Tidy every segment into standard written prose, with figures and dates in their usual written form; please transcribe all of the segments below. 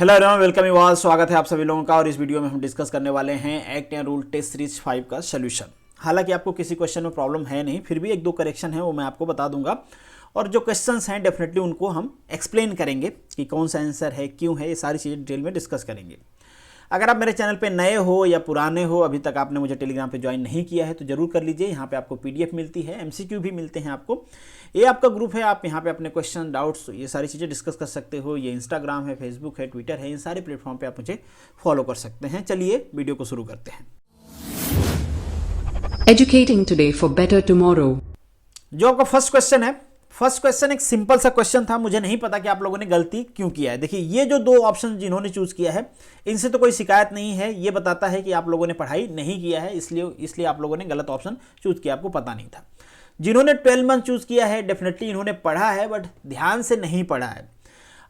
Hello everyone, welcome you all. स्वागत है आप सभी लोगों का। और इस वीडियो में हम डिस्कस करने वाले हैं act and rule test series 5 का सोल्यूशन। हालांकि आपको किसी क्वेश्चन में प्रॉब्लम है नहीं, फिर भी एक दो करेक्शन है वो मैं आपको बता दूंगा। और जो क्वेश्चंस हैं डेफिनेटली उनको हम एक्सप्लेन करेंगे कि कौन सा आंसर है, क्यों है, ये सारी चीज़ें डिटेल में डिस्कस करेंगे। अगर आप मेरे चैनल पे नए हो या पुराने हो, अभी तक आपने मुझे टेलीग्राम पे ज्वाइन नहीं किया है तो जरूर कर लीजिए। यहाँ पे आपको पीडीएफ मिलती है, एमसीक्यू भी मिलते हैं आपको। ये आपका ग्रुप है, आप यहाँ पे अपने क्वेश्चन, डाउट्स, ये सारी चीज़ें डिस्कस कर सकते हो। ये इंस्टाग्राम है, फेसबुक है, ट्विटर है, इन सारे प्लेटफॉर्म पे आप मुझे फॉलो कर सकते हैं। चलिए वीडियो को शुरू करते हैं। Educating today for better tomorrow. जो आपका फर्स्ट क्वेश्चन है, फर्स्ट क्वेश्चन एक सिंपल सा क्वेश्चन था। मुझे नहीं पता कि आप लोगों ने गलती क्यों किया है। देखिए, ये जो दो ऑप्शन जिन्होंने चूज किया है इनसे तो कोई शिकायत नहीं है। ये बताता है कि आप लोगों ने पढ़ाई नहीं किया है, इसलिए आप लोगों ने गलत ऑप्शन चूज किया, आपको पता नहीं था। जिन्होंने 12 मंथ चूज किया है डेफिनेटली इन्होंने पढ़ा है, बट ध्यान से नहीं पढ़ा है।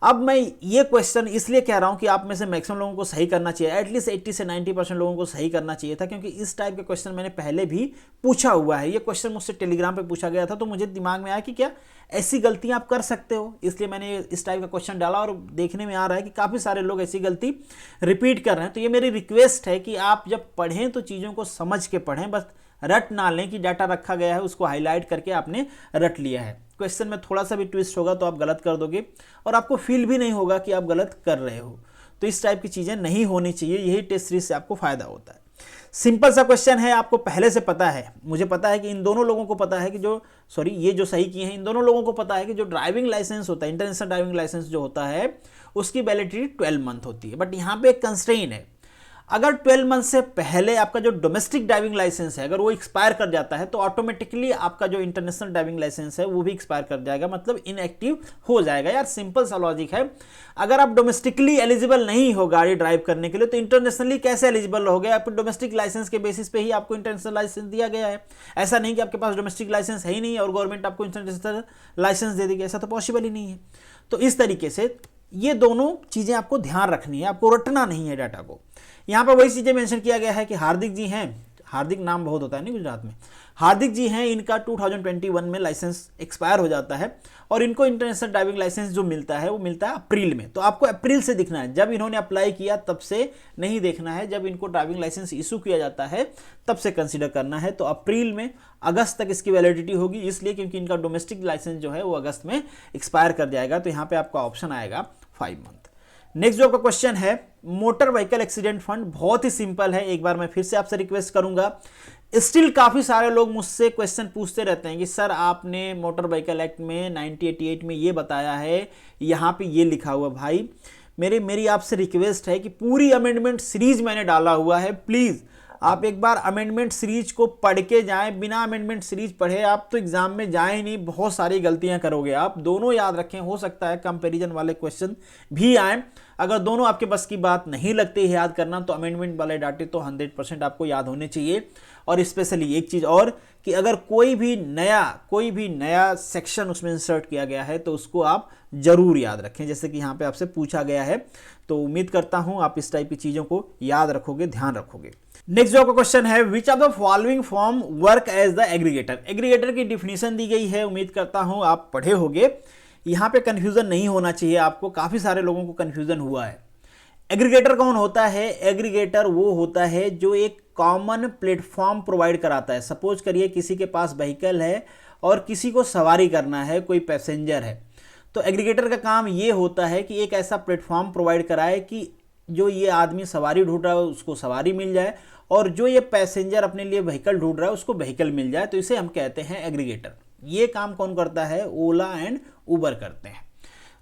अब मैं ये क्वेश्चन इसलिए कह रहा हूं कि आप में से मैक्सिमम लोगों को सही करना चाहिए, एटलीस्ट 80 से 90% लोगों को सही करना चाहिए था, क्योंकि इस टाइप के क्वेश्चन मैंने पहले भी पूछा हुआ है। ये क्वेश्चन मुझसे टेलीग्राम पे पूछा गया था, तो मुझे दिमाग में आया कि क्या ऐसी गलतियां आप कर सकते हो, इसलिए मैंने इस टाइप का क्वेश्चन डाला। और देखने में आ रहा है कि काफ़ी सारे लोग ऐसी गलती रिपीट कर रहे हैं। तो ये मेरी रिक्वेस्ट है कि आप जब पढ़ें तो चीज़ों को समझ के पढ़ें, बस रट ना लें कि डाटा रखा गया है उसको हाईलाइट करके आपने रट लिया है। क्वेश्चन में थोड़ा सा भी ट्विस्ट होगा तो आप गलत कर दोगे और आपको फील भी नहीं होगा कि आप गलत कर रहे हो। तो इस टाइप की चीज़ें नहीं होनी चाहिए, यही टेस्ट सीरीज से आपको फायदा होता है। सिंपल सा क्वेश्चन है, आपको पहले से पता है, मुझे पता है कि इन दोनों लोगों को पता है कि ये जो सही किए हैं इन दोनों लोगों को पता है कि जो ड्राइविंग लाइसेंस होता है, इंटरनेशनल ड्राइविंग लाइसेंस जो होता है उसकी वैलिडिटी 12 मंथ होती है। बट यहाँ पे एक कंस्ट्रेन है, अगर 12 मंथ से पहले आपका जो डोमेस्टिक ड्राइविंग लाइसेंस है अगर वो एक्सपायर कर जाता है तो ऑटोमेटिकली आपका जो इंटरनेशनल ड्राइविंग लाइसेंस है वो भी एक्सपायर कर जाएगा, मतलब इनएक्टिव हो जाएगा। यार सिंपल सा लॉजिक है, अगर आप डोमेस्टिकली एलिजिबल नहीं हो गाड़ी ड्राइव करने के लिए तो इंटरनेशनली कैसे एलिजिबल हो गए? आप डोमेस्टिक लाइसेंस के बेसिस पे ही आपको इंटरनेशनल लाइसेंस दिया गया है। ऐसा नहीं कि आपके पास डोमेस्टिक लाइसेंस है ही नहीं और गवर्नमेंट आपको इंटरनेशनल लाइसेंस दे देगी, ऐसा तो पॉसिबल ही नहीं है। तो इस तरीके से ये दोनों चीज़ें आपको ध्यान रखनी है, आपको रटना नहीं है डाटा को। यहाँ पर वही चीज़ें मेंशन किया गया है कि हार्दिक जी हैं, हार्दिक नाम बहुत होता है नहीं गुजरात में, हार्दिक जी हैं, इनका 2021 में लाइसेंस एक्सपायर हो जाता है और इनको इंटरनेशनल ड्राइविंग लाइसेंस जो मिलता है वो मिलता है अप्रैल में। तो आपको अप्रैल से दिखना है, जब इन्होंने अप्लाई किया तब से नहीं देखना है, जब इनको ड्राइविंग लाइसेंस इशू किया जाता है तब से कंसिडर करना है। तो अप्रैल में अगस्त तक इसकी वैलिडिटी होगी, इसलिए क्योंकि इनका डोमेस्टिक लाइसेंस जो है वो अगस्त में एक्सपायर कर जाएगा। तो यहाँ पे आपका ऑप्शन आएगा 5 मंथ। नेक्स्ट जो आपका क्वेश्चन है, मोटर व्हीकल एक्सीडेंट फंड, बहुत ही सिंपल है। एक बार मैं फिर से आपसे रिक्वेस्ट करूंगा, स्टिल काफी सारे लोग मुझसे क्वेश्चन पूछते रहते हैं कि सर आपने मोटर व्हीकल एक्ट में 1988 में ये बताया है, यहाँ पे ये लिखा हुआ। भाई मेरी आपसे रिक्वेस्ट है कि पूरी अमेंडमेंट सीरीज मैंने डाला हुआ है, प्लीज आप एक बार अमेंडमेंट सीरीज को पढ़ के जाएं। बिना अमेंडमेंट सीरीज पढ़े आप तो एग्जाम में जाएं नहीं, बहुत सारी गलतियां करोगे आप। दोनों याद रखें, हो सकता है कंपैरिजन वाले क्वेश्चन भी आए। अगर दोनों आपके बस की बात नहीं लगती है याद करना तो अमेंडमेंट वाले डाटे तो 100% आपको याद होने चाहिए। और स्पेशली एक चीज़ और कि अगर कोई भी नया सेक्शन उसमें इंसर्ट किया गया है तो उसको आप जरूर याद रखें, जैसे कि यहाँ पे आपसे पूछा गया है। तो उम्मीद करता हूँ आप इस टाइप की चीज़ों को याद रखोगे, ध्यान रखोगे। नेक्स्ट जो आपका क्वेश्चन है, which of the following form work as the aggregator. Aggregator की डिफिनीशन दी गई है, उम्मीद करता हूँ आप पढ़े होगे। यहाँ पे कंफ्यूजन नहीं होना चाहिए आपको, काफ़ी सारे लोगों को कंफ्यूजन हुआ है। एग्रीगेटर कौन होता है? एग्रीगेटर वो होता है जो एक कॉमन प्लेटफॉर्म प्रोवाइड कराता है। सपोज करिए किसी के पास व्हीकल है और किसी को सवारी करना है, कोई पैसेंजर है, तो एग्रीगेटर का काम ये होता है कि एक ऐसा प्लेटफॉर्म प्रोवाइड कराए कि जो ये आदमी सवारी ढूंढ रहा है उसको सवारी मिल जाए और जो ये पैसेंजर अपने लिए व्हीकल ढूंढ रहा है उसको व्हीकल मिल जाए। तो इसे हम कहते हैं एग्रीगेटर। ये काम कौन करता है? ओला एंड उबर करते हैं।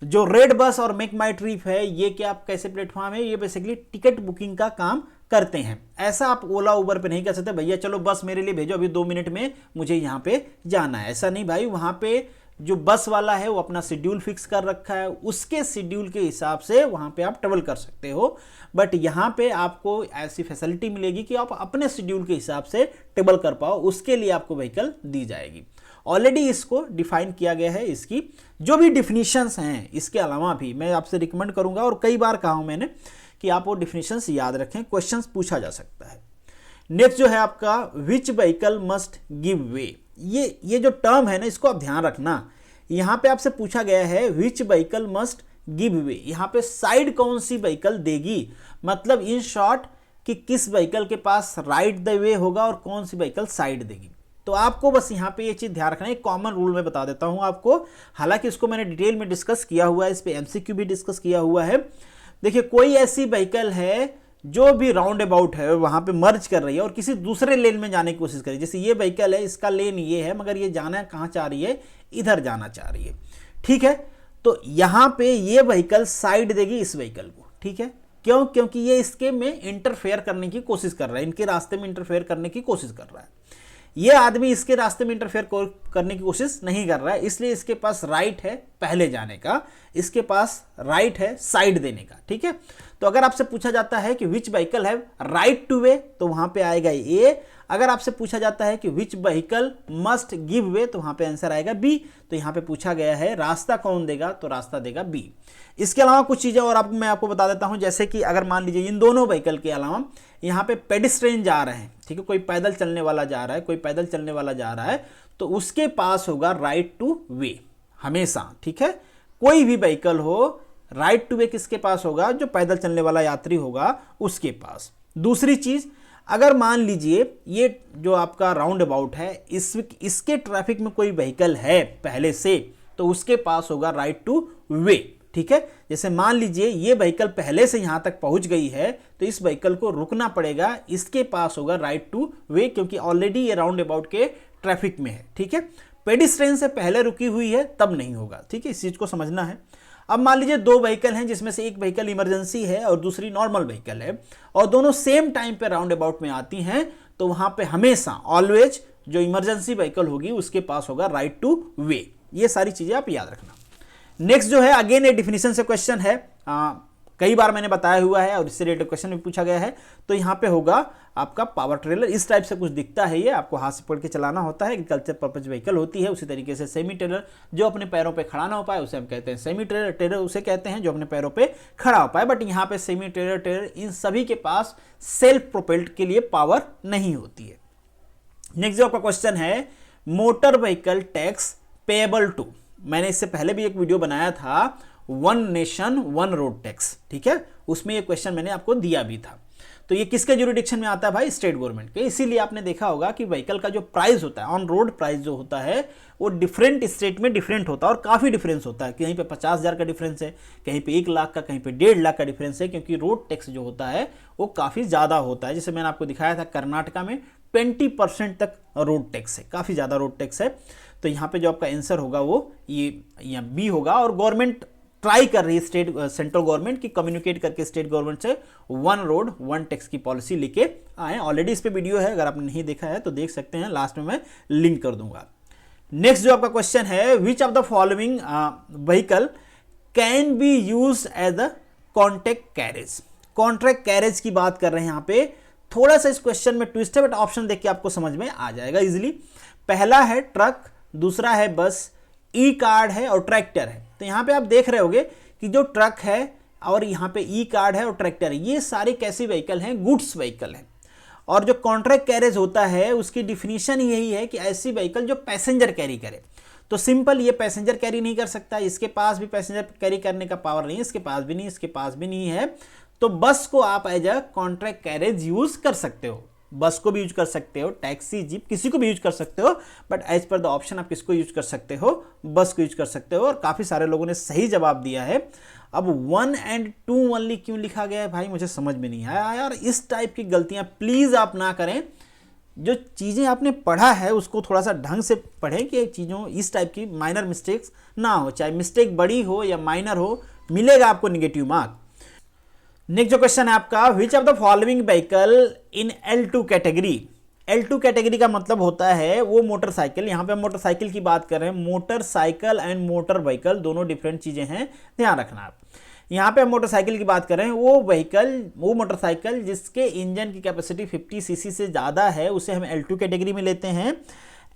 जो रेड बस और मेक माई ट्रिप है, ये क्या कैसे प्लेटफॉर्म है? ये बेसिकली टिकट बुकिंग का काम करते हैं। ऐसा आप ओला उबर पे नहीं कर सकते, भैया चलो बस मेरे लिए भेजो, अभी 2 मिनट में मुझे यहाँ पे जाना है। ऐसा नहीं भाई, वहाँ पे जो बस वाला है वो अपना शेड्यूल फिक्स कर रखा है, उसके शेड्यूल के हिसाब से वहाँ पे आप ट्रेवल कर सकते हो। बट यहाँ पे आपको ऐसी फैसिलिटी मिलेगी कि आप अपने शेड्यूल के हिसाब से ट्रेवल कर पाओ, उसके लिए आपको व्हीकल दी जाएगी। ऑलरेडी इसको डिफाइन किया गया है, इसकी जो भी डिफिनीशंस हैं इसके अलावा भी मैं आपसे रिकमेंड करूंगा और कई बार कहा हूं मैंने कि आप वो डिफिनीशंस याद रखें, क्वेश्चंस पूछा जा सकता है। नेक्स्ट जो है आपका, विच व्हीकल मस्ट गिव वे। ये जो टर्म है ना, इसको आप ध्यान रखना। यहाँ पे आपसे पूछा गया है विच व्हीकल मस्ट गिव वे, यहाँ पे साइड कौन सी व्हीकल देगी, मतलब इन शॉर्ट कि किस व्हीकल के पास राइट द वे होगा और कौन सी व्हीकल साइड देगी। तो आपको बस यहाँ पे ये चीज़ ध्यान रखना है, एक कॉमन रूल में बता देता हूँ आपको, हालांकि इसको मैंने डिटेल में डिस्कस किया हुआ है, इस पे एमसीक्यू भी डिस्कस किया हुआ है। देखिए कोई ऐसी व्हीकल है जो भी राउंड अबाउट है वहाँ पे मर्ज कर रही है और किसी दूसरे लेन में जाने की कोशिश कर रही है, जैसे ये व्हीकल है, इसका लेन ये है मगर ये जाना कहाँ चाह रही है, इधर जाना चाह रही है, ठीक है। तो यहाँ पे ये व्हीकल साइड देगी इस व्हीकल को, ठीक है। क्यों? क्योंकि ये इसके में इंटरफेयर करने की कोशिश कर रहा है, इनके रास्ते में इंटरफेयर करने की कोशिश कर रहा है। ये आदमी इसके रास्ते में इंटरफेयर करने की कोशिश नहीं कर रहा है, इसलिए इसके पास राइट है पहले जाने का, इसके पास राइट है साइड देने का, ठीक है। तो अगर आपसे पूछा जाता है कि विच व्हीकल है राइट टू वे, तो वहां पे आएगा ए। अगर आपसे पूछा जाता है कि विच व्हीकल मस्ट गिव वे, तो वहां पे आंसर आएगा बी। तो यहाँ पे पूछा गया है रास्ता कौन देगा, तो रास्ता देगा बी। इसके अलावा कुछ चीज़ें और मैं आपको बता देता हूं, जैसे कि अगर मान लीजिए इन दोनों व्हीकल के अलावा यहाँ पे पेडिस्ट्रेन जा रहे हैं, ठीक है, कोई पैदल चलने वाला जा रहा है, कोई पैदल चलने वाला जा रहा है, तो उसके पास होगा राइट टू वे हमेशा, ठीक है। कोई भी व्हीकल हो, राइट टू वे किसके पास होगा, जो पैदल चलने वाला यात्री होगा उसके पास। दूसरी चीज, अगर मान लीजिए ये जो आपका राउंड अबाउट है, इसके ट्रैफिक में कोई व्हीकल है पहले से, तो उसके पास होगा राइट टू वे, ठीक है। जैसे मान लीजिए ये व्हीकल पहले से यहां तक पहुंच गई है, तो इस व्हीकल को रुकना पड़ेगा, इसके पास होगा राइट टू वे, क्योंकि ऑलरेडी ये राउंड अबाउट के ट्रैफिक में है, ठीक है। पेडिस्ट्रेन से पहले रुकी हुई है तब नहीं होगा, ठीक है, इस चीज को समझना है। अब मान लीजिए दो व्हीकल हैं, जिसमें से एक व्हीकल इमरजेंसी है और दूसरी नॉर्मल व्हीकल है, और दोनों सेम टाइम पे राउंड अबाउट में आती हैं, तो वहां पे हमेशा ऑलवेज जो इमरजेंसी व्हीकल होगी उसके पास होगा राइट टू वे। ये सारी चीजें आप याद रखना। नेक्स्ट जो है, अगेन ये डिफिनीशन से क्वेश्चन है, कई बार मैंने बताया हुआ है और इससे रिलेटेड क्वेश्चन भी पूछा गया है। तो यहाँ पे होगा आपका पावर ट्रेलर, इस टाइप से कुछ दिखता है, ये आपको हाथ से पकड़ के चलाना होता है, एग्रीकल्चर पर्पज व्हीकल होती है। उसी तरीके से सेमी ट्रेलर जो अपने पैरों पे खड़ा ना हो पाए उसे हम कहते हैं सेमी ट्रेलर, ट्रेलर उसे कहते हैं जो अपने पैरों पे खड़ा हो पाए। बट यहाँ पे सेमी ट्रेलर, ट्रेलर इन सभी के पास सेल्फ प्रोपेल्ड के लिए पावर नहीं होती है। नेक्स्ट जो आपका क्वेश्चन है, motor vehicle tax payable to, मैंने इससे पहले भी एक वीडियो बनाया था, one nation one road tax, ठीक है, उसमें ये क्वेश्चन मैंने आपको दिया भी था। तो ये किसके ज्यूरिडिक्शन में आता है भाई, स्टेट गवर्नमेंट के। इसीलिए आपने देखा होगा कि व्हीकल का जो प्राइस होता है, ऑन रोड प्राइस जो होता है, वो डिफरेंट स्टेट में डिफरेंट होता है और काफ़ी डिफरेंस होता है। कहीं पे 50,000 का डिफरेंस है, कहीं पे 1 लाख का, कहीं पे 1.5 लाख का डिफरेंस है, क्योंकि रोड टैक्स जो होता है वो काफ़ी ज़्यादा होता है। जैसे मैंने आपको दिखाया था, कर्नाटका में 20% तक रोड टैक्स है, काफ़ी ज़्यादा रोड टैक्स है। तो यहाँ पे जो आपका आंसर होगा वो ये बी होगा। और गवर्नमेंट ट्राई कर रही है, सेंट्रल गवर्नमेंट की कम्युनिकेट करके स्टेट गवर्नमेंट से वन रोड वन टैक्स की पॉलिसी लेके आए। ऑलरेडी इस पे वीडियो है, अगर आपने नहीं देखा है तो देख सकते हैं, लास्ट में मैं लिंक कर दूंगा। नेक्स्ट जो आपका क्वेश्चन है, which of the following vehicle can be use as a contract carriage. Contract carriage की बात कर रहे हैं यहाँ पे। थोड़ा सा इस क्वेश्चन में ट्विस्ट है, बट ऑप्शन देख के आपको समझ में आ जाएगा इजिली। पहला है ट्रक, दूसरा है बस, ई कार्ड है और ट्रैक्टर है। तो यहाँ पे आप देख रहे होगे कि जो ट्रक है और यहाँ पे ई कार्ड है और ट्रैक्टर है, ये सारे कैसी व्हीकल हैं, गुड्स व्हीकल हैं। और जो कॉन्ट्रैक्ट कैरेज होता है उसकी डिफिनीशन यही है कि ऐसी व्हीकल जो पैसेंजर कैरी करे। तो सिंपल, ये पैसेंजर कैरी नहीं कर सकता, इसके पास भी पैसेंजर कैरी करने का पावर नहीं है, इसके पास भी नहीं, इसके पास भी नहीं है। तो बस को आप as a contract carriage use कर सकते हो, बस को भी यूज कर सकते हो, टैक्सी, जीप, किसी को भी यूज कर सकते हो। But as per the option आप किसको यूज कर सकते हो, बस को यूज कर सकते हो। और काफी सारे लोगों ने सही जवाब दिया है। अब 1 and 2 ओनली क्यों लिखा गया है भाई, मुझे समझ में नहीं आया यार। इस टाइप की गलतियां प्लीज आप ना करें। जो चीजें आपने पढ़ा है उसको थोड़ा सा ढंग से पढ़ें कि चीजों इस टाइप की माइनर मिस्टेक्स ना हो, चाहे मिस्टेक बड़ी हो या माइनर हो, मिलेगा आपको निगेटिव मार्क। नेक्स्ट जो क्वेश्चन है आपका, विच of the following vehicle in L2 category. L2 category का मतलब होता है वो मोटरसाइकिल, यहाँ पे हम मोटरसाइकिल की बात कर रहे हैं। मोटरसाइकिल एंड मोटर व्हीकल दोनों डिफरेंट चीजें हैं, ध्यान रखना आप। यहाँ पे हम मोटरसाइकिल की बात कर रहे हैं, वो व्हीकल, वो मोटरसाइकिल जिसके इंजन की कैपेसिटी 50 सीसी से ज़्यादा है, उसे हम L2 कैटेगरी में लेते हैं।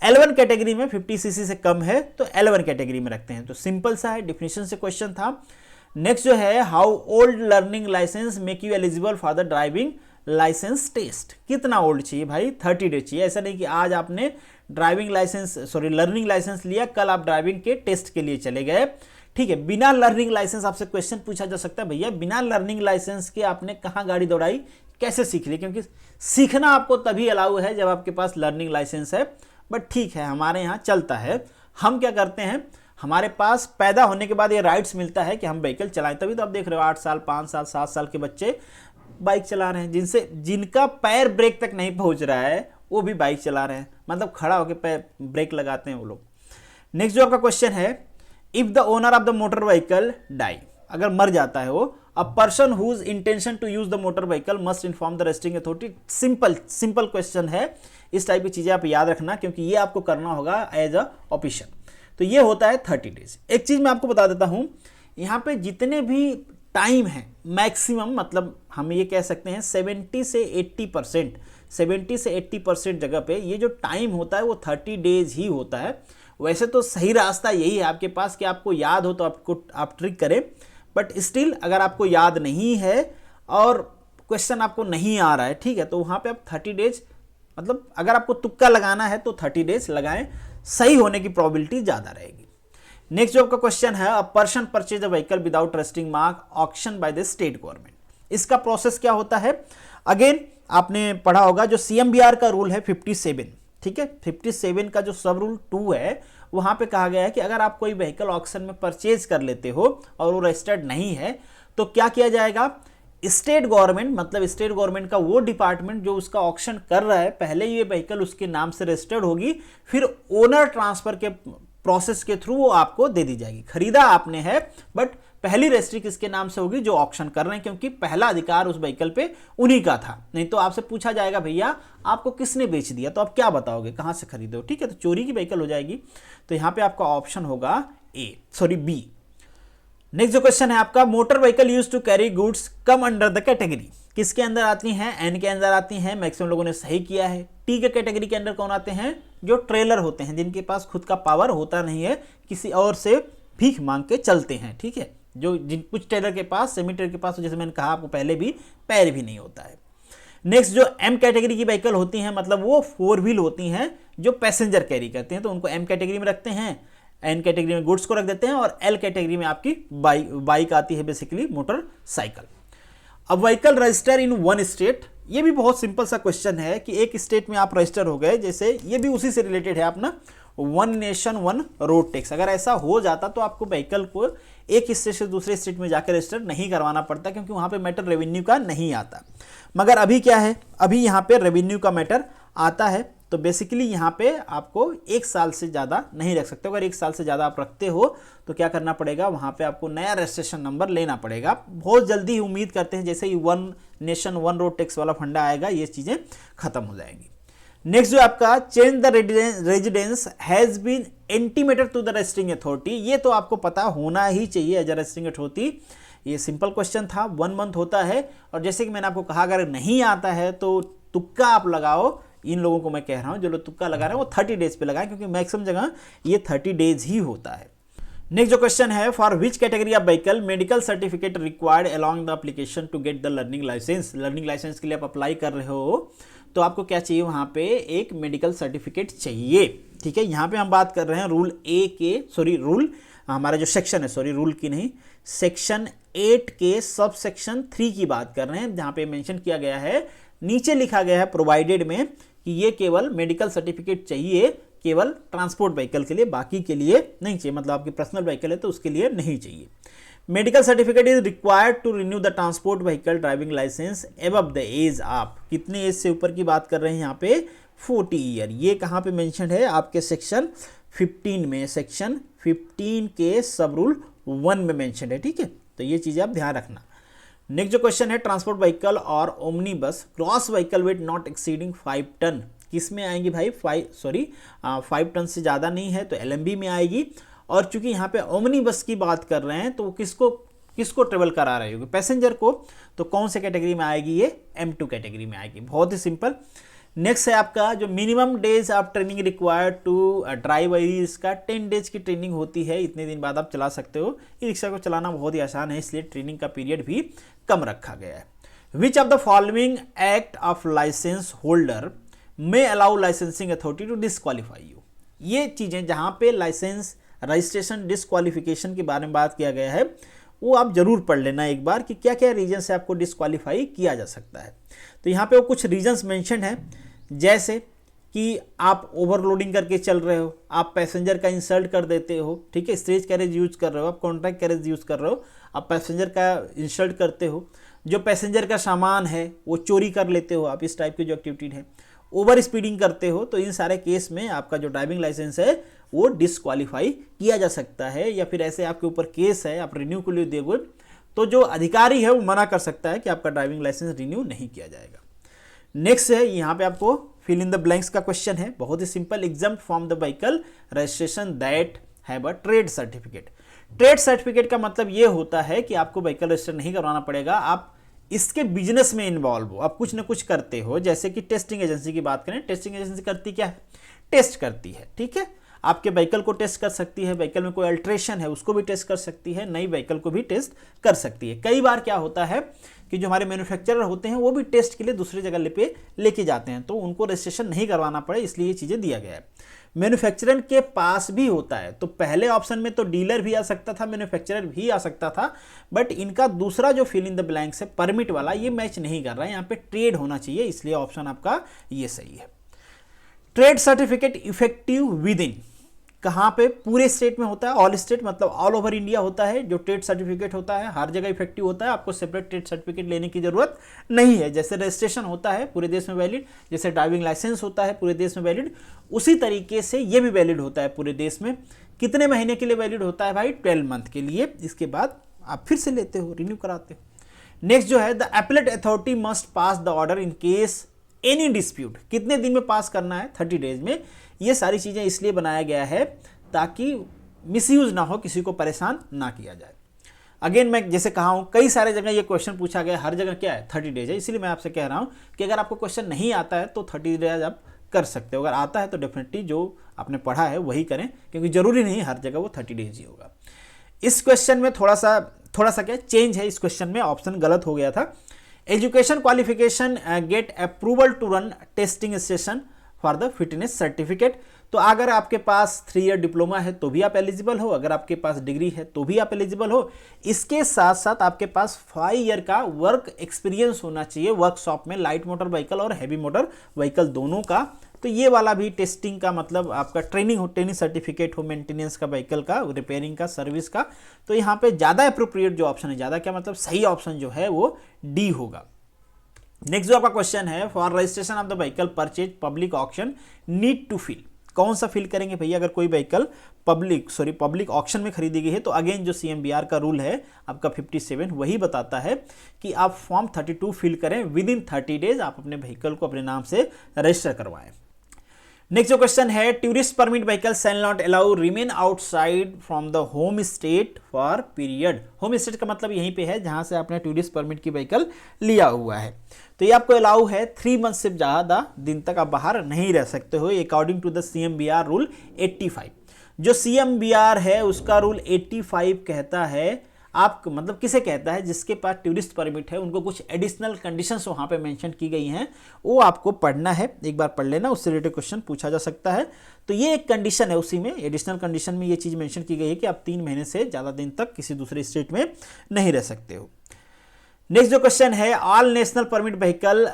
L1 कैटेगरी में 50 सीसी से कम है तो L1 कैटेगरी में रखते हैं। तो सिंपल सा है, डिफिनेशन से क्वेश्चन था। नेक्स्ट जो है, how old learning licence make you eligible for the driving licence test. कितना ओल्ड चाहिए भाई, 30 डेज चाहिए। ऐसा नहीं कि आज आपने ड्राइविंग लाइसेंस लर्निंग लाइसेंस लिया, कल आप ड्राइविंग के टेस्ट के लिए चले गए। ठीक है। बिना लर्निंग लाइसेंस आपसे क्वेश्चन पूछा जा सकता है, भैया बिना लर्निंग लाइसेंस के आपने कहाँ गाड़ी दौड़ाई, कैसे सीख ली? क्योंकि सीखना आपको तभी अलाउ है जब आपके पास लर्निंग लाइसेंस है। बट ठीक है, हमारे यहाँ चलता है। हम क्या करते हैं, हमारे पास पैदा होने के बाद ये राइट्स मिलता है कि हम व्हीकल चलाएं। तभी तो आप देख रहे हो 8 साल 5 साल 7 साल के बच्चे बाइक चला रहे हैं, जिनका पैर ब्रेक तक नहीं पहुंच रहा है वो भी बाइक चला रहे हैं, मतलब खड़ा होकर पैर ब्रेक लगाते हैं वो लोग। नेक्स्ट जो आपका क्वेश्चन है, if the owner of the motor vehicle die, अगर मर जाता है वो, a person whose intention to use the motor vehicle must inform the registering authority. Simple question है। इस टाइप की चीजें आप याद रखना, क्योंकि ये आपको करना होगा एज अ ऑफिशियल। तो ये होता है 30 डेज। एक चीज मैं आपको बता देता हूं, यहाँ पे जितने भी टाइम है मैक्सिमम, मतलब हम ये कह सकते हैं 70 से 80% जगह पे ये जो टाइम होता है वो 30 डेज ही होता है। वैसे तो सही रास्ता यही है आपके पास कि आपको याद हो तो आप ट्रिक करें, बट स्टिल अगर आपको याद नहीं है और क्वेश्चन आपको नहीं आ रहा है, ठीक है, तो वहाँ पे आप 30 डेज, मतलब अगर आपको तुक्का लगाना है तो 30 डेज लगाएं, सही होने की प्रोबेबिलिटी ज़्यादा रहेगी। नेक्स्ट जो आपका क्वेश्चन है, a person purchase a vehicle without registering mark auction by the state government. इसका प्रोसेस क्या होता है? अगेन आपने पढ़ा होगा जो CMBR का रूल है 57, ठीक है, 57 का जो सब रूल 2 है, वहां पे कहा गया है कि अगर आप कोई व्हीकल ऑक्शन में परचेज कर लेते हो और वो रजिस्टर्ड नहीं है तो क्या किया जाएगा? स्टेट गवर्नमेंट, मतलब स्टेट गवर्नमेंट का वो डिपार्टमेंट जो उसका ऑक्शन कर रहा है, पहले ये व्हीकल उसके नाम से रजिस्टर्ड होगी, फिर ओनर ट्रांसफर के प्रोसेस के थ्रू वो आपको दे दी जाएगी। खरीदा आपने है, बट पहली रजिस्ट्री किसके नाम से होगी? जो ऑक्शन कर रहे हैं, क्योंकि पहला अधिकार उस व्हीकल पे उन्हीं का था। नहीं तो आपसे पूछा जाएगा भैया आपको किसने बेच दिया, तो आप क्या बताओगे, कहां से खरीदे हो? ठीक है, तो चोरी की व्हीकल हो जाएगी। तो यहां पे आपका ऑप्शन होगा बी। नेक्स्ट जो क्वेश्चन है आपका, motor vehicle use to carry goods come under the category, किसके अंदर आती हैं? एन के अंदर आती हैं। मैक्सिमम लोगों ने सही किया है। टी के कैटेगरी के अंदर कौन आते हैं? जो ट्रेलर होते हैं, जिनके पास खुद का पावर होता नहीं है, किसी और से भीख मांग के चलते हैं, ठीक है, कुछ ट्रेलर के पास, सेमी ट्रेलर के पास, जैसे मैंने कहा आपको पहले भी, पैर भी नहीं होता है। नेक्स्ट जो एम कैटेगरी की व्हीकल होती हैं, मतलब वो 4 व्हील होती हैं जो पैसेंजर कैरी करते हैं, तो उनको एम कैटेगरी में रखते हैं। एन कैटेगरी में गुड्स को रख देते हैं और एल कैटेगरी में आपकी बाइक आती है, बेसिकली मोटरसाइकिल। अब vehicle register in one state, ये भी बहुत सिंपल सा क्वेश्चन है कि एक स्टेट में आप रजिस्टर हो गए, जैसे ये भी उसी से रिलेटेड है अपना one nation one road tax. अगर ऐसा हो जाता तो आपको व्हीकल को एक स्टेट से दूसरे स्टेट में जाकर रजिस्टर नहीं करवाना पड़ता, क्योंकि वहां पे मैटर रेवेन्यू का नहीं आता। मगर अभी क्या है, अभी यहाँ पे रेवेन्यू का मैटर आता है। तो बेसिकली यहाँ पे आपको 1 साल से ज़्यादा नहीं रख सकते। अगर 1 साल से ज़्यादा आप रखते हो तो क्या करना पड़ेगा, वहाँ पे आपको नया रजिस्ट्रेशन नंबर लेना पड़ेगा। बहुत जल्दी ही उम्मीद करते हैं जैसे ही one nation one road tax वाला फंडा आएगा ये चीज़ें खत्म हो जाएंगी। नेक्स्ट जो आपका, change the residence has been intimated to the registering authority, ये तो आपको पता होना ही चाहिए एज अ रजिस्टरिंग अथॉरिटी। ये सिंपल क्वेश्चन था, 1 मंथ होता है। और जैसे कि मैंने आपको कहा, अगर नहीं आता है तो तुक्का आप लगाओ। इन लोगों को मैं कह रहा हूं जो लोग तुक्का लगा रहे हैं वो 30 डेज पे लगाएं, क्योंकि मैक्सिमम जगह ये 30 डेज ही होता है। नेक्स्ट जो क्वेश्चन है, for which category of vehicle medical certificate required along the application to get the learning licence. Learning licence के लिए आप अप्लाई कर रहे हो तो आपको क्या चाहिए, वहां पे एक मेडिकल सर्टिफिकेट चाहिए, ठीक है। यहां पे हम बात कर रहे हैं रूल हमारा जो सेक्शन है, रूल की नहीं, सेक्शन 8 के सब सेक्शन 3 की बात कर रहे हैं, जहां पे मेंशन किया गया है, नीचे लिखा गया है प्रोवाइडेड में कि ये केवल मेडिकल सर्टिफिकेट चाहिए केवल ट्रांसपोर्ट व्हीकल के लिए, बाकी के लिए नहीं चाहिए। मतलब आपकी पर्सनल व्हीकल है तो उसके लिए नहीं चाहिए। Medical certificate is required to renew the transport vehicle driving licence above the age of, कितने एज से ऊपर की बात कर रहे हैं यहाँ पे, 40 ईयर। ये कहाँ पे मेंशन है आपके सेक्शन 15 में, सेक्शन 15 के सब रूल 1 में मेंशन है, ठीक है। तो ये चीजें आप ध्यान रखना। नेक्स्ट जो क्वेश्चन है, ट्रांसपोर्ट व्हीकल और omnibus gross vehicle weight not exceeding 5 ton, किस में आएंगी भाई, 5 टन से ज़्यादा नहीं है तो LMB में आएगी। और चूंकि यहाँ पे ओमनी बस की बात कर रहे हैं तो किसको ट्रेवल करा रहे होगी, पैसेंजर को, तो कौन से कैटेगरी में आएगी, ये M2 कैटेगरी में आएगी। बहुत ही सिंपल। नेक्स्ट है आपका जो minimum days of training required to drive, इसका 10 डेज की ट्रेनिंग होती है, इतने दिन बाद आप चला सकते हो। ई रिक्शा को चलाना बहुत ही आसान है, इसलिए ट्रेनिंग का पीरियड भी कम रखा गया है। Which of the following act of license holder may allow licensing authority to disqualify you, ये चीजें जहां पे लाइसेंस रजिस्ट्रेशन डिस्क्वालिफिकेशन के बारे में बात किया गया है, वो आप जरूर पढ़ लेना एक बार कि क्या क्या रीजन से आपको डिस्क्वालीफाई किया जा सकता है। तो यहाँ पे वो कुछ रीजंस मेंशन है, जैसे कि आप ओवरलोडिंग करके चल रहे हो, आप पैसेंजर का इंसल्ट कर देते हो, ठीक है, स्टेज कैरेज यूज कर रहे हो, आप कॉन्ट्रैक्ट कैरेज यूज कर रहे हो, आप पैसेंजर का इंसल्ट करते हो, जो पैसेंजर का सामान है वो चोरी कर लेते हो, आप इस टाइप की जो एक्टिविटी है, ओवर स्पीडिंग करते हो, तो इन सारे केस में आपका जो ड्राइविंग लाइसेंस है वो डिस्क्वालीफाई किया जा सकता है। या फिर ऐसे आपके ऊपर केस है, आप रिन्यू के लिए दोगे तो जो अधिकारी है वो मना कर सकता है कि आपका ड्राइविंग लाइसेंस रिन्यू नहीं किया जाएगा। नेक्स्ट है, यहाँ पे आपको फिल इन द ब्लैंक्स का क्वेश्चन है, बहुत ही simple. Exempt from the vehicle registration that have a trade certificate. Trade certificate का मतलब ये होता है कि आपको व्हीकल रजिस्टर नहीं करवाना पड़ेगा, आप इसके बिजनेस में इन्वॉल्व हो, आप कुछ ना कुछ करते हो। जैसे कि टेस्टिंग एजेंसी की बात करें, टेस्टिंग एजेंसी करती क्या है, टेस्ट करती है, ठीक है, आपके व्हीकल को टेस्ट कर सकती है, व्हीकल में कोई अल्ट्रेशन है उसको भी टेस्ट कर सकती है, नई व्हीकल को भी टेस्ट कर सकती है। कई बार क्या होता है कि जो हमारे मैन्युफैक्चरर होते हैं वो भी टेस्ट के लिए दूसरी जगह पे लेके जाते हैं, तो उनको रजिस्ट्रेशन नहीं करवाना पड़े, इसलिए ये चीज़ें दिया गया है। मैन्युफैक्चरर के पास भी होता है, तो पहले ऑप्शन में तो डीलर भी आ सकता था, मैन्युफैक्चरर भी आ सकता था, बट इनका दूसरा जो फिल इन द ब्लैंक्स है परमिट वाला, ये मैच नहीं कर रहा है, यहाँ पे ट्रेड होना चाहिए, इसलिए ऑप्शन आपका ये सही है। Trade certificate effective with in, कहाँ पे, पूरे स्टेट में होता है, ऑल स्टेट मतलब ऑल ओवर इंडिया होता है। जो ट्रेड सर्टिफिकेट होता है हर जगह इफेक्टिव होता है, आपको सेपरेट ट्रेड सर्टिफिकेट लेने की जरूरत नहीं है। जैसे रजिस्ट्रेशन होता है पूरे देश में वैलिड, जैसे ड्राइविंग लाइसेंस होता है पूरे देश में वैलिड, उसी तरीके से ये भी वैलिड होता है पूरे देश में। कितने महीने के लिए वैलिड होता है भाई, 12 मंथ के लिए, इसके बाद आप फिर से लेते हो, रिन्यू कराते हो। नेक्स्ट जो है, the appellate authority must pass the order in case any dispute, कितने दिन में पास करना है, 30 डेज में। ये सारी चीज़ें इसलिए बनाया गया है ताकि मिसयूज ना हो, किसी को परेशान ना किया जाए। अगेन मैं जैसे कहा हूँ, कई सारे जगह ये क्वेश्चन पूछा गया, हर जगह क्या है 30 डेज है, इसलिए मैं आपसे कह रहा हूँ कि अगर आपको क्वेश्चन नहीं आता है तो 30 डेज आप कर सकते हो, अगर आता है तो डेफिनेटली जो आपने पढ़ा है वही करें, क्योंकि जरूरी नहीं हर जगह वो 30 डेज ही होगा। इस क्वेश्चन में थोड़ा सा क्या चेंज है, इस क्वेश्चन में ऑप्शन गलत हो गया था। Education qualification get approval to run testing station for the fitness certificate. तो अगर आपके पास 3 ईयर डिप्लोमा है तो भी आप एलिजिबल हो, अगर आपके पास डिग्री है तो भी आप एलिजिबल हो। इसके साथ साथ आपके पास 5 ईयर का वर्क एक्सपीरियंस होना चाहिए वर्कशॉप में, लाइट मोटर व्हीकल और हैवी मोटर व्हीकल दोनों का। तो ये वाला भी टेस्टिंग का मतलब आपका ट्रेनिंग सर्टिफिकेट हो, मेंटेनेंस का व्हीकल का, रिपेयरिंग का, सर्विस का। तो यहाँ पे ज़्यादा अप्रोप्रिएट जो ऑप्शन है, ज़्यादा क्या मतलब सही ऑप्शन जो है वो डी होगा। नेक्स्ट जो आपका क्वेश्चन है, for registration of the vehicle purchase public auction need to fill, कौन सा फिल करेंगे भैया। अगर कोई व्हीकल पब्लिक ऑक्शन में खरीदी गई है तो अगेन जो CMVR का रूल है आपका 57 वही बताता है कि आप फॉर्म 32 फिल करें, विद इन 30 डेज आप अपने व्हीकल को अपने नाम से रजिस्टर करवाएं। नेक्स्ट जो क्वेश्चन है, tourist permit vehicle shall not allow remain outside from the home state for period. Home state का मतलब यहीं पे है जहां से आपने टूरिस्ट परमिट की व्हीकल लिया हुआ है, तो ये आपको अलाउ है 3 मंथ से ज़्यादा दिन तक आप बाहर नहीं रह सकते हो, according to the CMVR rule 85। जो CMVR है उसका रूल 85 कहता है, आप मतलब किसे कहता है, जिसके पास टूरिस्ट परमिट है उनको कुछ एडिशनल कंडीशंस वहाँ पे मेंशन की गई हैं, वो आपको पढ़ना है, एक बार पढ़ लेना, उससे रिलेटेड क्वेश्चन पूछा जा सकता है। तो ये एक कंडीशन है, उसी में एडिशनल कंडीशन में ये चीज़ मेंशन की गई है कि आप 3 महीने से ज़्यादा दिन तक किसी दूसरे स्टेट में नहीं रह सकते हो। नेक्स्ट जो क्वेश्चन है, all national permit vehicle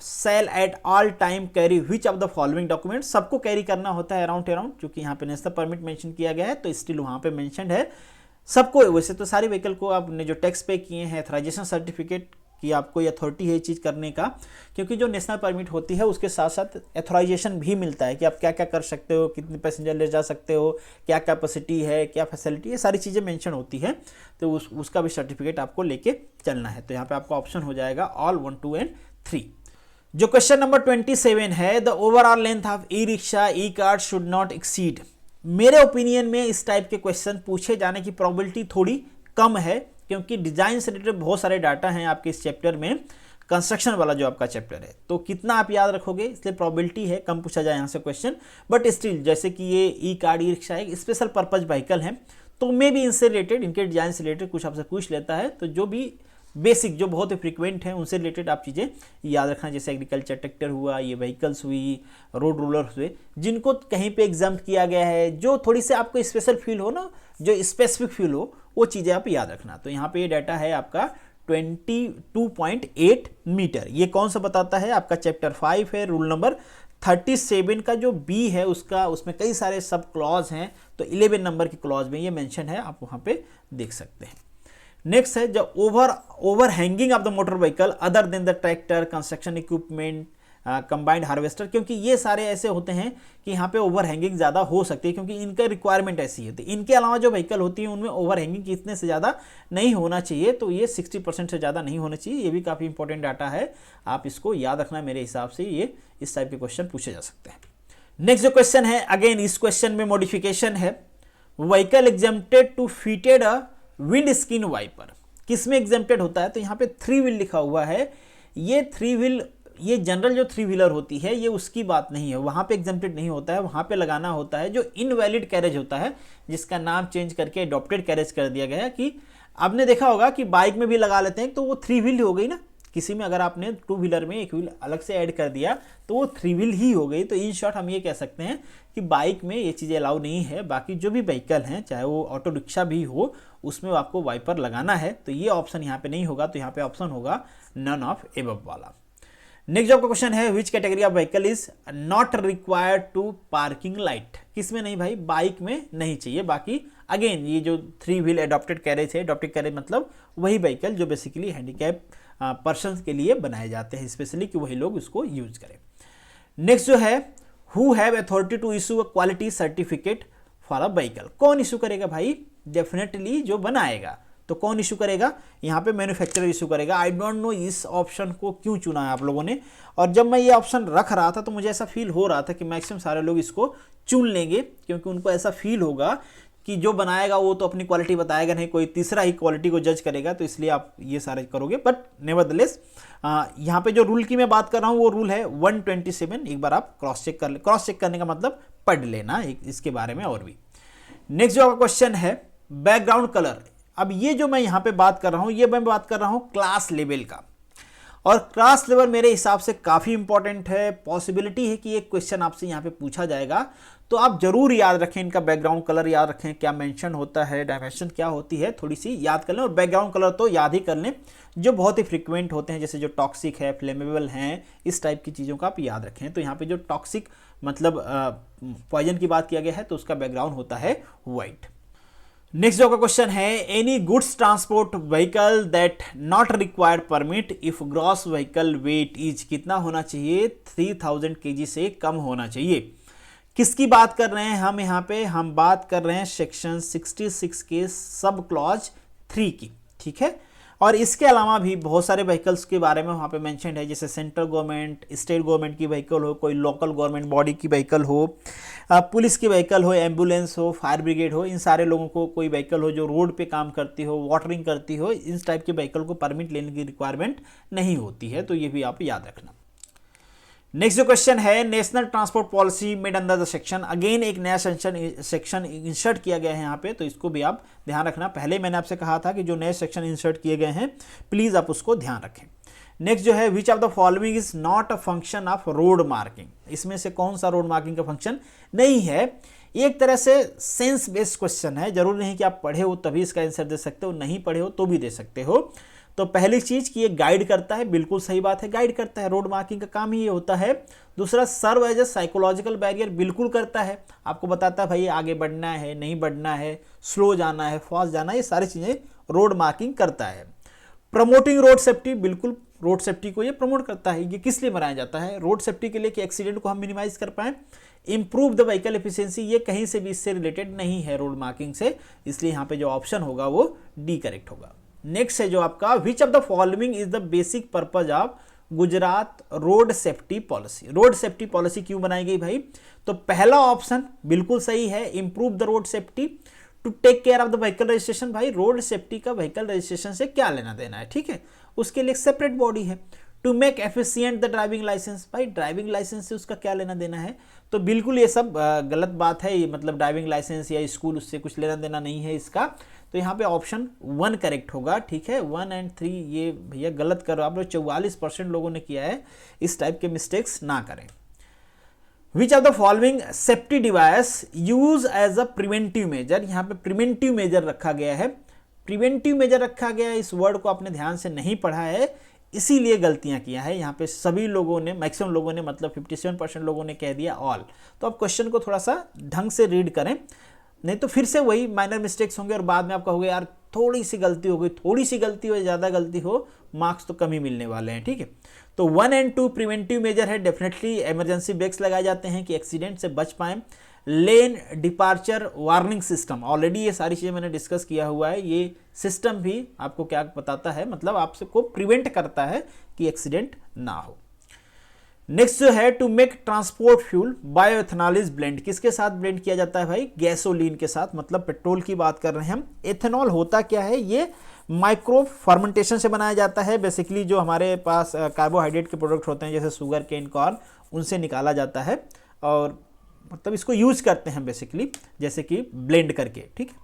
shall at all time carry which of the following document. सबको कैरी करना होता है अराउंड, क्योंकि यहाँ पे नेशनल परमिट मेंशन किया गया है तो स्टिल वहाँ पे मेंशन है सबको। वैसे तो सारे व्हीकल को आपने जो टैक्स पे किए हैं, एथराइजेशन सर्टिफिकेट की आपको अथॉरिटी है ये चीज़ करने का, क्योंकि जो नेशनल परमिट होती है उसके साथ साथ एथराइजेशन भी मिलता है कि आप क्या क्या कर सकते हो, कितने पैसेंजर ले जा सकते हो, क्या कैपेसिटी है, क्या फैसिलिटी है, सारी चीज़ें मेंशन होती है, तो उसका भी सर्टिफिकेट आपको लेके चलना है। तो यहाँ पे आपका ऑप्शन हो जाएगा ऑल 1, 2 एंड 3। जो क्वेश्चन नंबर 27 है, the overall length of e rickshaw E card should not exceed. मेरे ओपिनियन में इस टाइप के क्वेश्चन पूछे जाने की प्रोबेबिलिटी थोड़ी कम है, क्योंकि डिजाइन से रिलेटेड बहुत सारे डाटा हैं आपके इस चैप्टर में, कंस्ट्रक्शन वाला जो आपका चैप्टर है, तो कितना आप याद रखोगे, इसलिए प्रोबेबिलिटी है कम पूछा जाए यहाँ से क्वेश्चन। बट स्टिल जैसे कि ये ई कार्ड ई रिक्शा एक स्पेशल पर्पज व्हीकल है, तो मे भी इनसे रिलेटेड, इनके डिजाइन से रिलेटेड कुछ आपसे पूछ लेता है, तो जो भी बेसिक जो बहुत ही फ्रिक्वेंट हैं उनसे रिलेटेड आप चीज़ें याद रखना, जैसे एग्रीकल्चर ट्रैक्टर हुआ, ये व्हीकल्स हुई, रोड रूलर्स हुए, जिनको कहीं पे एग्जाम किया गया है, जो थोड़ी सी आपको स्पेशल फील हो ना, जो स्पेसिफिक फील हो, वो चीज़ें आप याद रखना। तो यहाँ पे ये डाटा है आपका 22.8 मीटर। ये कौन सा बताता है? आपका चैप्टर 5 है, रूल नंबर 37 का जो बी है उसका, उसमें कई सारे सब क्लॉज हैं, तो 11 नंबर की क्लॉज में ये मेंशन है, आप वहाँ पे देख सकते हैं। नेक्स्ट है जो over hanging of the motor vehicle other than the tractor, construction equipment, combined harvester, क्योंकि ये सारे ऐसे होते हैं कि यहाँ पे ओवर हैंगिंग ज़्यादा हो सकती है, क्योंकि इनका रिक्वायरमेंट ऐसी है। तो इनके अलावा जो व्हीकल होती है उनमें ओवर हैंगिंग इतने से ज़्यादा नहीं होना चाहिए, तो ये 60% से ज़्यादा नहीं होना चाहिए। ये भी काफ़ी इंपॉर्टेंट डाटा है, आप इसको याद रखना। मेरे हिसाब से ये इस टाइप के क्वेश्चन पूछे जा सकते हैं। नेक्स्ट जो क्वेश्चन है, अगेन इस क्वेश्चन में मॉडिफिकेशन है। Vehicle exempted to fitted a windscreen wiper, किसमें एग्जेम्प्टेड होता है? तो यहाँ पे 3 व्हील लिखा हुआ है। ये 3 व्हील, ये जनरल जो 3 व्हीलर होती है, ये उसकी बात नहीं है, वहाँ पे एग्जेम्प्टेड नहीं होता है। वहाँ पे लगाना होता है जो इनवैलिड कैरेज होता है, जिसका नाम चेंज करके एडॉप्टेड कैरेज कर दिया गया है। कि आपने देखा होगा कि बाइक में भी लगा लेते हैं, तो वो 3 व्हील हो गई ना। किसी में अगर आपने 2 व्हीलर में 1 व्हील अलग से ऐड कर दिया तो वो 3 व्हील ही हो गई। तो इन शॉर्ट हम ये कह सकते हैं कि बाइक में ये चीज़ें अलाउ नहीं है। बाकी जो भी व्हीकल हैं, चाहे वो ऑटो रिक्शा भी हो, उसमें आपको वाइपर लगाना है। तो ये ऑप्शन यहाँ पे नहीं होगा, तो यहाँ पे ऑप्शन होगा नन ऑफ एबव वाला। नेक्स्ट जो आपका क्वेश्चन है, which category of vehicle is not required to parking light, किसमें नहीं भाई? बाइक में नहीं चाहिए। बाकी अगेन ये जो 3 व्हील एडॉप्टेड कैरेज है, एडॉप्टेड कैरेज मतलब वही व्हीकल जो बेसिकली हैंडीकैप पर्सन के लिए बनाए जाते हैं स्पेशली, कि वही लोग उसको यूज करें। नेक्स्ट जो है, who have authority to issue a quality certificate for a vehicle, कौन इशू करेगा भाई? डेफिनेटली जो बनाएगा। तो कौन इशू करेगा? यहाँ पे मैन्युफैक्चरर इशू करेगा। आई डोंट नो इस ऑप्शन को क्यों चुना है आप लोगों ने, और जब मैं ये ऑप्शन रख रहा था तो मुझे ऐसा फील हो रहा था कि मैक्सिमम सारे लोग इसको चुन लेंगे, क्योंकि उनको ऐसा फील होगा कि जो बनाएगा वो तो अपनी क्वालिटी बताएगा नहीं, कोई तीसरा ही क्वालिटी को जज करेगा, तो इसलिए आप ये सारे करोगे। बट नेवरदलेस यहाँ पे जो रूल की मैं बात कर रहा हूँ वो रूल है 127। एक बार आप क्रॉस चेक कर ले। क्रॉस चेक करने का मतलब पढ़ लेना इसके बारे में और भी। नेक्स्ट जो आपका क्वेश्चन है, बैकग्राउंड कलर। अब ये जो मैं यहाँ पे बात कर रहा हूँ, ये मैं बात कर रहा हूँ क्लास लेवल का, और क्लास लेवल मेरे हिसाब से काफ़ी इंपॉर्टेंट है। पॉसिबिलिटी है कि एक क्वेश्चन आपसे यहाँ पे पूछा जाएगा, तो आप जरूर याद रखें इनका बैकग्राउंड कलर, याद रखें क्या मेंशन होता है, डायमेंशन क्या होती है, थोड़ी सी याद कर लें। और बैकग्राउंड कलर तो याद ही कर लें जो बहुत ही फ्रिक्वेंट होते हैं, जैसे जो टॉक्सिक है, फ्लेमेबल हैं, इस टाइप की चीज़ों का आप याद रखें। तो यहाँ पे जो टॉक्सिक मतलब पॉइजन की बात किया गया है, तो उसका बैकग्राउंड होता है वाइट। नेक्स्ट जो का क्वेश्चन है, any goods transport vehicle that not required permit if gross vehicle wait is, कितना होना चाहिए? 3000 kg से कम होना चाहिए। किसकी बात कर रहे हैं हम यहाँ पे? हम बात कर रहे हैं सेक्शन 66 के सब क्लॉज 3 की, ठीक है। और इसके अलावा भी बहुत सारे व्हीकल्स के बारे में वहाँ पे मेंशन है, जैसे सेंट्रल गवर्नमेंट, स्टेट गवर्नमेंट की व्हीकल हो, कोई लोकल गवर्नमेंट बॉडी की व्हीकल हो, पुलिस की व्हीकल हो, एम्बुलेंस हो, फायर ब्रिगेड हो, इन सारे लोगों को कोई व्हीकल हो जो रोड पे काम करती हो, वाटरिंग करती हो, इस टाइप के व्हीकल को परमिट लेने की रिक्वायरमेंट नहीं होती है। तो ये भी आप याद रखना। नेक्स्ट जो क्वेश्चन है, national transport policy made under the section, again एक नया सेक्शन इंसर्ट किया गया है यहाँ पे, तो इसको भी आप ध्यान रखना। पहले मैंने आपसे कहा था कि जो नए सेक्शन इंसर्ट किए गए हैं प्लीज आप उसको ध्यान रखें। नेक्स्ट जो है, which of the following is not a function of road marking, इसमें से कौन सा रोड मार्किंग का फंक्शन नहीं है? एक तरह से सेंस बेस्ड क्वेश्चन है, जरूर नहीं कि आप पढ़े हो तभी इसका आंसर दे सकते हो, नहीं पढ़े हो तो भी दे सकते हो। तो पहली चीज कि ये गाइड करता है, बिल्कुल सही बात है, गाइड करता है, रोड मार्किंग का काम ही ये होता है। दूसरा, serve as a psychological barrier, बिल्कुल करता है, आपको बताता है भाई आगे बढ़ना है, नहीं बढ़ना है, स्लो जाना है, फास्ट जाना है, ये सारी चीजें रोड मार्किंग करता है। प्रमोटिंग रोड सेफ्टी, बिल्कुल रोड सेफ्टी को ये प्रमोट करता है। ये किस लिए बनाया जाता है? रोड सेफ्टी के लिए कि एक्सीडेंट को हम मिनिमाइज कर पाएं। इंप्रूव द व्हीकल एफिशिएंसी, ये कहीं से भी इससे रिलेटेड नहीं है रोड मार्किंग से, इसलिए यहाँ पे जो ऑप्शन होगा वो डी करेक्ट होगा। नेक्स्ट है जो आपका, विच of the following is the basic purpose of Gujarat road safety policy. Road safety policy क्यों बनाई गई भाई? तो पहला ऑप्शन बिल्कुल सही है, improve the road safety to take care of the vehicle registration. भाई रोड सेफ्टी का व्हीकल रजिस्ट्रेशन से क्या लेना देना है, ठीक है, उसके लिए सेपरेट बॉडी है। To make efficient the driving licence, भाई ड्राइविंग लाइसेंस से उसका क्या लेना देना है? तो बिल्कुल ये सब गलत बात है, मतलब ड्राइविंग लाइसेंस या स्कूल उससे कुछ लेना देना नहीं है इसका। तो यहाँ पे ऑप्शन 1 करेक्ट होगा, ठीक है। 1 और 3 ये भैया गलत करो आप लोग, 44% लोगों ने किया है, इस टाइप के मिस्टेक्स ना करें। Which of the following safety device use as a preventive measure, यहाँ पे प्रिवेंटिव मेजर रखा गया है, प्रिवेंटिव मेजर रखा गया है, इस वर्ड को आपने ध्यान से नहीं पढ़ा है इसीलिए गलतियां किया है। यहाँ पे सभी लोगों ने, मैक्सिमम लोगों ने, मतलब 57% लोगों ने कह दिया ऑल। तो आप क्वेश्चन को थोड़ा सा ढंग से रीड करें, नहीं तो फिर से वही माइनर मिस्टेक्स होंगे और बाद में आप कहोगे यार थोड़ी सी गलती हो गई, थोड़ी सी गलती हो, ज़्यादा गलती हो, मार्क्स तो कम ही मिलने वाले हैं, ठीक है। तो 1 और 2 प्रिवेंटिव मेजर है, डेफिनेटली इमरजेंसी ब्रेक्स लगाए जाते हैं कि एक्सीडेंट से बच पाएं। Lane departure warning system, already ये सारी चीज़ें मैंने डिस्कस किया हुआ है, ये सिस्टम भी आपको क्या बताता है, मतलब आपको प्रिवेंट करता है कि एक्सीडेंट ना हो। नेक्स्ट जो है to make transport fuel bioethanol is blend, किसके साथ ब्लेंड किया जाता है भाई, गैसोलीन के साथ, मतलब पेट्रोल की बात कर रहे हैं हम। एथेनॉल होता क्या है, ये माइक्रो फर्मेंटेशन से बनाया जाता है, बेसिकली जो हमारे पास कार्बोहाइड्रेट के प्रोडक्ट होते हैं जैसे शुगर केन कॉर्न, उनसे निकाला जाता है और मतलब इसको यूज करते हैं बेसिकली, जैसे कि ब्लेंड करके, ठीक है।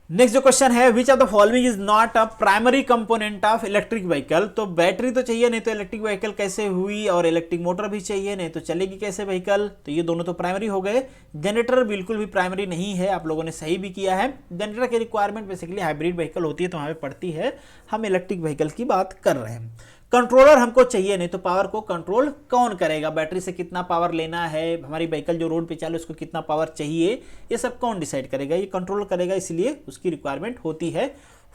नेक्स्ट जो क्वेश्चन है, which of the following is not a primary component of electric vehicle, तो बैटरी तो चाहिए, नहीं तो इलेक्ट्रिक व्हीकल कैसे हुई, और इलेक्ट्रिक मोटर भी चाहिए, नहीं तो चलेगी कैसे व्हीकल, तो ये दोनों तो प्राइमरी हो गए। जनरेटर बिल्कुल भी प्राइमरी नहीं है, आप लोगों ने सही भी किया है। जनरेटर की रिक्वायरमेंट बेसिकली हाइब्रिड व्हीकल होती है तो हमें पड़ती है, हम इलेक्ट्रिक व्हीकल की बात कर रहे हैं। कंट्रोलर हमको चाहिए, नहीं तो पावर को कंट्रोल कौन करेगा, बैटरी से कितना पावर लेना है, हमारी व्हीकल जो रोड पे चले उसको कितना पावर चाहिए, ये सब कौन डिसाइड करेगा, ये कंट्रोल करेगा, इसलिए उसकी रिक्वायरमेंट होती है।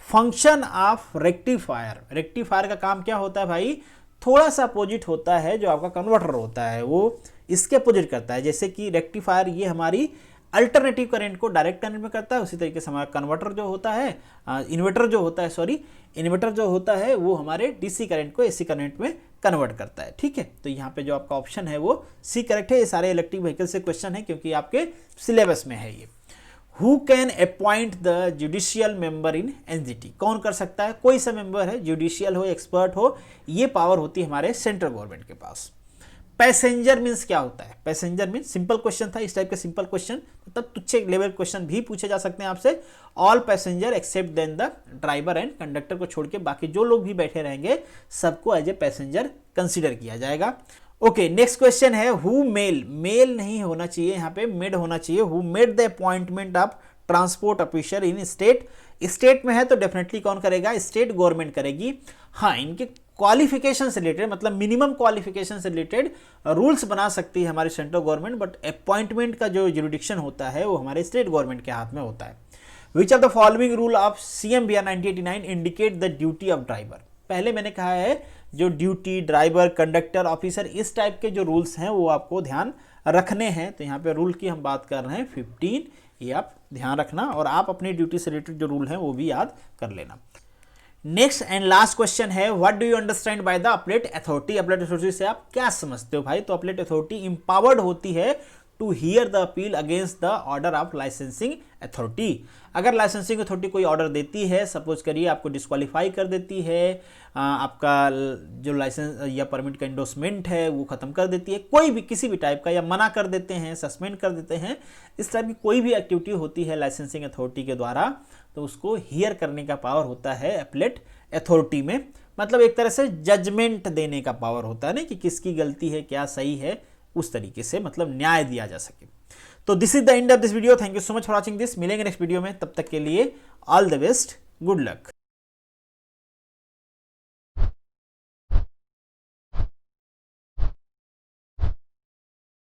फंक्शन ऑफ रेक्टिफायर, रेक्टिफायर का काम क्या होता है भाई, थोड़ा सा अपोजिट होता है, जो आपका कन्वर्टर होता है वो इसके अपोजिट करता है। जैसे कि रेक्टिफायर ये हमारी अल्टरनेटिव करंट को डायरेक्ट करंट में करता है, उसी तरीके से हमारा कन्वर्टर जो होता है, इन्वर्टर जो होता है वो हमारे डीसी करंट को एसी करंट में कन्वर्ट करता है, ठीक है। तो यहाँ पे जो आपका ऑप्शन है वो सी करेक्ट है। ये सारे इलेक्ट्रिक व्हीकल से क्वेश्चन है क्योंकि आपके सिलेबस में है ये। Who can appoint the judicial member in NGT, कौन कर सकता है, कोई सा मेंबर है, जुडिशियल हो, एक्सपर्ट हो, ये पावर होती है हमारे सेंट्रल गवर्नमेंट के पास। पैसेंजर मीन्स क्या होता है, पैसेंजर मीन्स, सिंपल क्वेश्चन था, इस टाइप के सिंपल क्वेश्चन मतलब तुच्छे लेवल क्वेश्चन भी पूछे जा सकते हैं आपसे। All passenger except than the driver and conductor को छोड़ के बाकी जो लोग भी बैठे रहेंगे सबको एज ए पैसेंजर कंसीडर किया जाएगा। ओके, नेक्स्ट क्वेश्चन है, हु मेल, मेल नहीं होना चाहिए यहाँ पे, मेड होना चाहिए। Who made the appointment of transport officer in state, state में है तो डेफिनेटली कौन करेगा, स्टेट गवर्नमेंट करेगी। हाँ, इनके क्वालिफिकेशन से रिलेटेड, मतलब मिनिमम क्वालिफिकेशन से रिलेटेड रूल्स बना सकती है हमारी सेंट्रल गवर्नमेंट, बट अपॉइंटमेंट का जो जुरिडिक्शन होता है वो हमारे स्टेट गवर्नमेंट के हाथ में होता है। Which of the following rule of CMVR 1989 indicate the duty of driver, पहले मैंने कहा है जो ड्यूटी, ड्राइवर, कंडक्टर, ऑफिसर, इस टाइप के जो रूल्स हैं वो आपको ध्यान रखने हैं। तो यहाँ पे रूल की हम बात कर रहे हैं 15, ये आप ध्यान रखना और आप अपनी ड्यूटी से रिलेटेड जो रूल हैं वो भी याद कर लेना। नेक्स्ट एंड लास्ट क्वेश्चन है, what do you understand by the अपलेट अथॉरिटी, अपलेट अथॉरिटी से आप क्या समझते हो भाई, तो अपलेट अथॉरिटी इंपावर्ड होती है to hear the appeal against the order of licensing authority. अगर लाइसेंसिंग अथॉरिटी कोई ऑर्डर देती है, सपोज करिए आपको डिस्क्वालीफाई कर देती है, आपका जो लाइसेंस या परमिट का इंडोर्समेंट है वो खत्म कर देती है, कोई भी किसी भी टाइप का, या मना कर देते हैं, सस्पेंड कर देते हैं, इस टाइप की कोई भी एक्टिविटी होती है लाइसेंसिंग अथॉरिटी के द्वारा, तो उसको हियर करने का पावर होता है अपलेट अथॉरिटी में। मतलब एक तरह से जजमेंट देने का पावर होता है ना, कि किसकी गलती है, क्या सही है, उस तरीके से मतलब न्याय दिया जा सके। तो this is the end of this video, thank you so much for watching this, मिलेंगे नेक्स्ट वीडियो में, तब तक के लिए all the best, good luck.